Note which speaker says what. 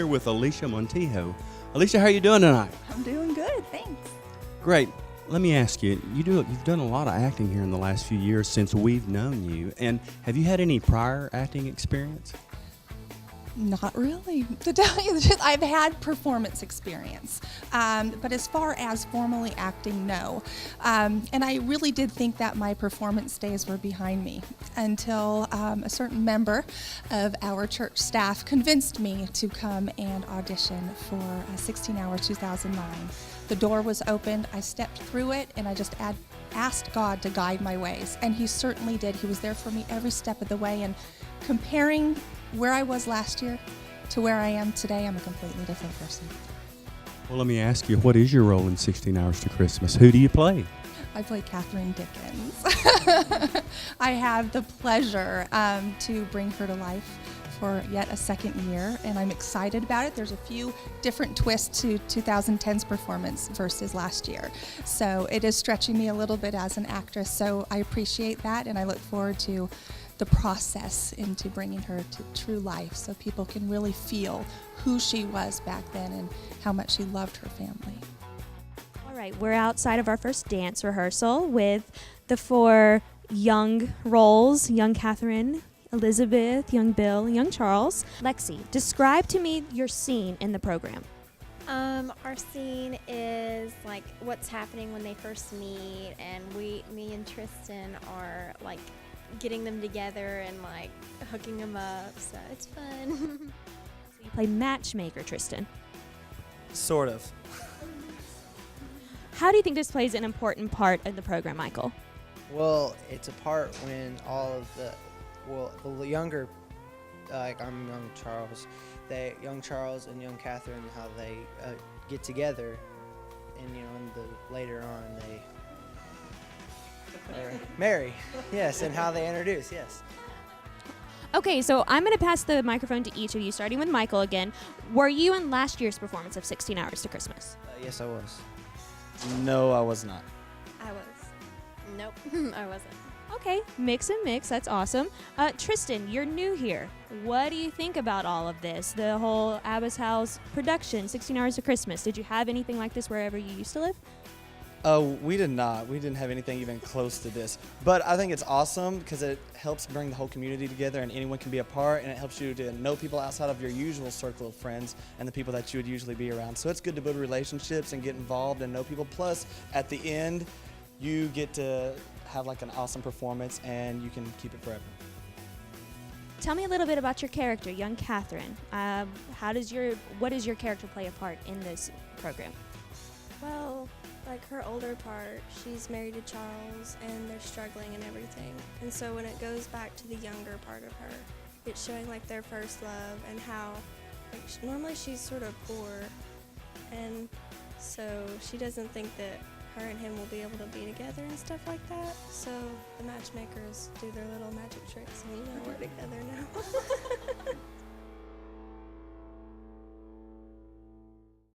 Speaker 1: here with Alicia Montijo. Alicia, how are you doing tonight?
Speaker 2: I'm doing good, thanks.
Speaker 1: Great. Let me ask you, you've done a lot of acting here in the last few years since we've known you. And have you had any prior acting experience?
Speaker 2: Not really. To tell you the truth, I've had performance experience, but as far as formally acting, no. And I really did think that my performance days were behind me until a certain member of our church staff convinced me to come and audition for 16 Hour 2009. The door was opened, I stepped through it, and I just asked God to guide my ways, and He certainly did. He was there for me every step of the way, and comparing where I was last year to where I am today, I'm a completely different person.
Speaker 1: Well, let me ask you, what is your role in 16 Hours to Christmas? Who do you play?
Speaker 2: I play Catherine Dickens. I have the pleasure to bring her to life for yet a second year, and I'm excited about it. There's a few different twists to 2010's performance versus last year. So it is stretching me a little bit as an actress, so I appreciate that, and I look forward to the process into bringing her to true life so people can really feel who she was back then and how much she loved her family.
Speaker 3: All right, we're outside of our first dance rehearsal with the 4 young roles, young Catherine, Elizabeth, young Bill, young Charles. Lexi, describe to me your scene in the program.
Speaker 4: Our scene is like what's happening when they first meet, and me and Tristan are like getting them together and like hooking them up, so it's fun.
Speaker 3: So you play matchmaker, Tristan.
Speaker 5: Sort of.
Speaker 3: How do you think this plays an important part in the program, Michael?
Speaker 5: Well, it's a part when all of the younger, like I'm young Charles, young Charles and young Catherine, how they get together, and later on they marry, yes, and how they introduce, yes.
Speaker 3: Okay, so I'm going to pass the microphone to each of you, starting with Michael again. Were you in last year's performance of 16 Hours to Christmas?
Speaker 5: Yes, I was.
Speaker 6: No, I was not.
Speaker 4: I was. Nope, I wasn't.
Speaker 3: Okay, mix and mix. That's awesome. Tristan, you're new here. What do you think about all of this? The whole Abba's House production, 16 Hours to Christmas. Did you have anything like this wherever you used to live?
Speaker 6: We did not. We didn't have anything even close to this. But I think it's awesome because it helps bring the whole community together and anyone can be a part, and it helps you to know people outside of your usual circle of friends and the people that you would usually be around. So it's good to build relationships and get involved and know people. Plus, at the end, you get to have like an awesome performance and you can keep it forever.
Speaker 3: Tell me a little bit about your character, young Catherine. What does your character play a part in this program?
Speaker 7: Well, like her older part, she's married to Charles and they're struggling and everything. And so when it goes back to the younger part of her, it's showing like their first love and how normally she's sort of poor, and so she doesn't think that her and him will be able to be together and stuff like that. So the matchmakers do their little magic tricks and we're together now.